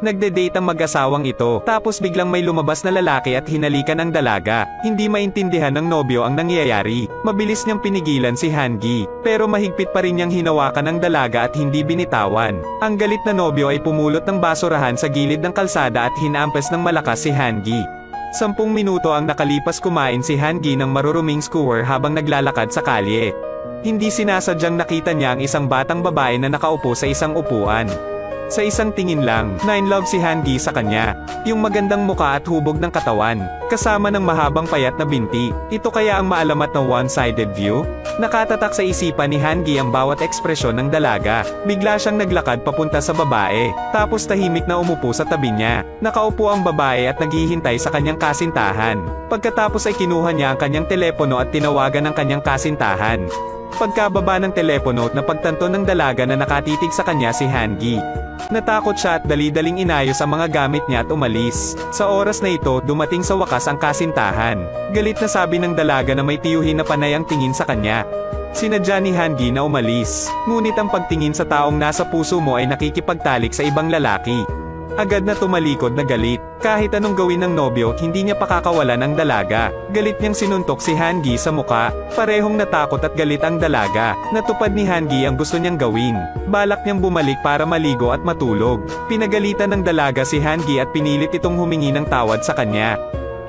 Nagde-date ang mag-asawang ito, tapos biglang may lumabas na lalaki at hinalikan ang dalaga. Hindi maintindihan ng nobyo ang nangyayari. Mabilis niyang pinigilan si Han-gi, pero mahigpit pa rin niyang hinawakan ang dalaga at hindi binitawan. Ang galit na nobyo ay pumulot ng basurahan sa gilid ng kalsada at hinampas ng malakas si Han-gi. 10 minuto ang nakalipas, kumain si Han-gi ng maruruming skewer habang naglalakad sa kalye. Hindi sinasadyang nakita niya ang isang batang babae na nakaupo sa isang upuan. Sa isang tingin lang, na-in-love si Han-gi sa kanya. Yung magandang muka at hubog ng katawan, kasama ng mahabang payat na binti. Ito kaya ang maalamat na one-sided view? Nakatatak sa isipan ni Han-gi ang bawat ekspresyon ng dalaga. Bigla siyang naglakad papunta sa babae, tapos tahimik na umupo sa tabi niya. Nakaupo ang babae at naghihintay sa kanyang kasintahan. Pagkatapos ay kinuha niya ang kanyang telepono at tinawagan ang kanyang kasintahan. Pagkababa ng telepono, napagtanto ng dalaga na nakatitig sa kanya si Han-gi. Natakot siya at dali-daling inayos ang mga gamit niya at umalis. Sa oras na ito, dumating sa wakas ang kasintahan. Galit na sabi ng dalaga na may tiyuhin na panay ang tingin sa kanya. Sinadya ni Han-gi na umalis. Ngunit ang pagtingin sa taong nasa puso mo ay nakikipagtalik sa ibang lalaki. Agad na tumalikod na galit. Kahit anong gawin ng nobyo, hindi niya pakakawalan ang dalaga. Galit niyang sinuntok si Han-gi sa muka. Parehong natakot at galit ang dalaga. Natupad ni Han-gi ang gusto niyang gawin. Balak niyang bumalik para maligo at matulog. Pinagalitan ng dalaga si Han-gi at pinilit itong humingi ng tawad sa kanya.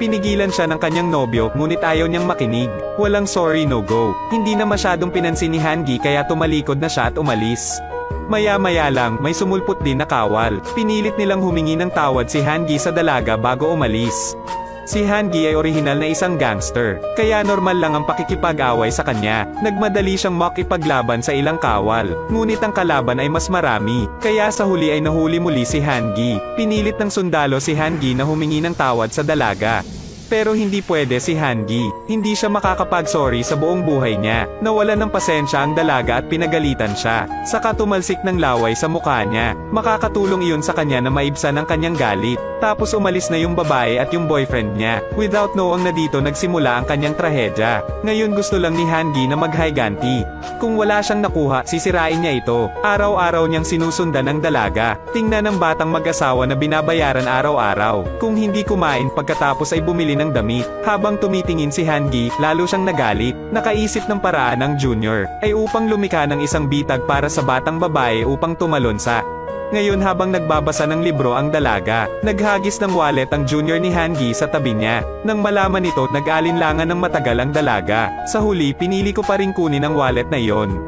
Pinigilan siya ng kanyang nobyo, ngunit ayaw niyang makinig. Walang sorry no go. Hindi na masyadong pinansin ni Han-gi kaya tumalikod na siya at umalis. Maya-maya lang, may sumulpot din na kawal. Pinilit nilang humingi ng tawad si Han-gi sa dalaga bago umalis. Si Han-gi ay orihinal na isang gangster, kaya normal lang ang pakikipag-away sa kanya. Nagmadali siyang makipaglaban sa ilang kawal, ngunit ang kalaban ay mas marami, kaya sa huli ay nahuli muli si Han-gi. Pinilit ng sundalo si Han-gi na humingi ng tawad sa dalaga. Pero hindi pwede si Han-gi. Hindi siya makakapag-sorry sa buong buhay niya. Nawalan ng pasensya ang dalaga at pinagalitan siya. Saka tumalsik ng laway sa mukha niya. Makakatulong iyon sa kanya na maibsan ang kanyang galit. Tapos umalis na yung babae at yung boyfriend niya. Without knowing na dito nagsimula ang kanyang trahedya. Ngayon gusto lang ni Han-gi na mag-higanti. Kung wala siyang nakuha, sisirain niya ito. Araw-araw niyang sinusundan ang dalaga. Tingnan ng batang mag-asawa na binabayaran araw-araw. Kung hindi kumain pagkatapos ay bumili ng damit. Habang tumitingin si Han-gi, lalo siyang nagalit. Nakaisip ng paraan ng junior, ay upang lumikha ng isang bitag para sa batang babae upang tumalon sa. Ngayon habang nagbabasa ng libro ang dalaga, naghagis ng wallet ang junior ni Han-gi sa tabi niya. Nang malaman ito, nag-alinlangan ng matagal ang dalaga. Sa huli, pinili ko pa rin kunin ang wallet na iyon.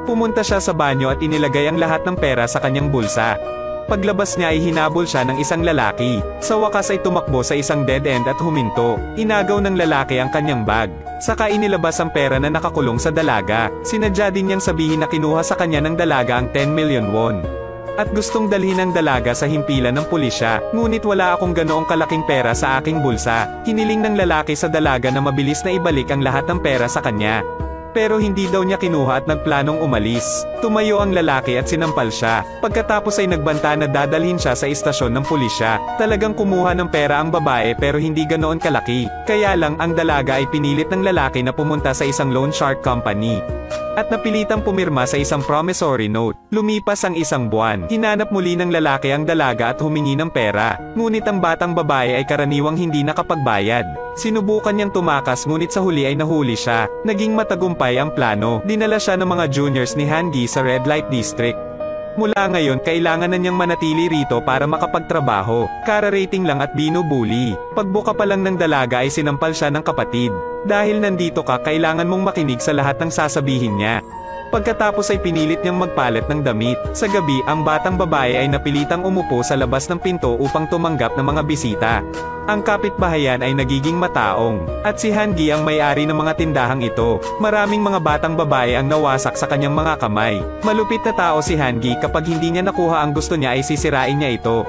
Pumunta siya sa banyo at inilagay ang lahat ng pera sa kanyang bulsa. Paglabas niya ay hinabol siya ng isang lalaki. Sa wakas ay tumakbo sa isang dead end at huminto. Inagaw ng lalaki ang kanyang bag. Saka inilabas ang pera na nakakulong sa dalaga. Sinadya din niyang sabihin na kinuha sa kanya ng dalaga ang 10 million won. At gustong dalhin ang dalaga sa himpilan ng pulisya. Ngunit wala akong ganoong kalaking pera sa aking bulsa. Hiniling ng lalaki sa dalaga na mabilis na ibalik ang lahat ng pera sa kanya. Pero hindi daw niya kinuha at nagplanong umalis. Tumayo ang lalaki at sinampal siya. Pagkatapos ay nagbanta na dadalhin siya sa istasyon ng pulisya. Talagang kumuha ng pera ang babae pero hindi ganoon kalaki. Kaya lang ang dalaga ay pinilit ng lalaki na pumunta sa isang loan shark company. At napilitang pumirma sa isang promissory note. Lumipas ang isang buwan. Hinanap muli ng lalaki ang dalaga at humingi ng pera. Ngunit ang batang babae ay karaniwang hindi nakapagbayad. Sinubukan niyang tumakas ngunit sa huli ay nahuli siya. Naging matagumpay ang plano. Dinala siya ng mga juniors ni Han-gi sa red light district. Mula ngayon kailangan na niyang manatili rito para makapagtrabaho. Kara-rating lang at binubuli. Pagbuka pa lang ng dalaga ay sinampal siya ng kapatid. Dahil nandito ka, kailangan mong makinig sa lahat ng sasabihin niya. Pagkatapos ay pinilit niyang magpalit ng damit. Sa gabi, ang batang babae ay napilitang umupo sa labas ng pinto upang tumanggap ng mga bisita. Ang kapitbahayan ay nagiging mataong, at si Han-gi ang may-ari ng mga tindahang ito. Maraming mga batang babae ang nawasak sa kanyang mga kamay. Malupit na tao si Han-gi, kapag hindi niya nakuha ang gusto niya ay sisirain niya ito.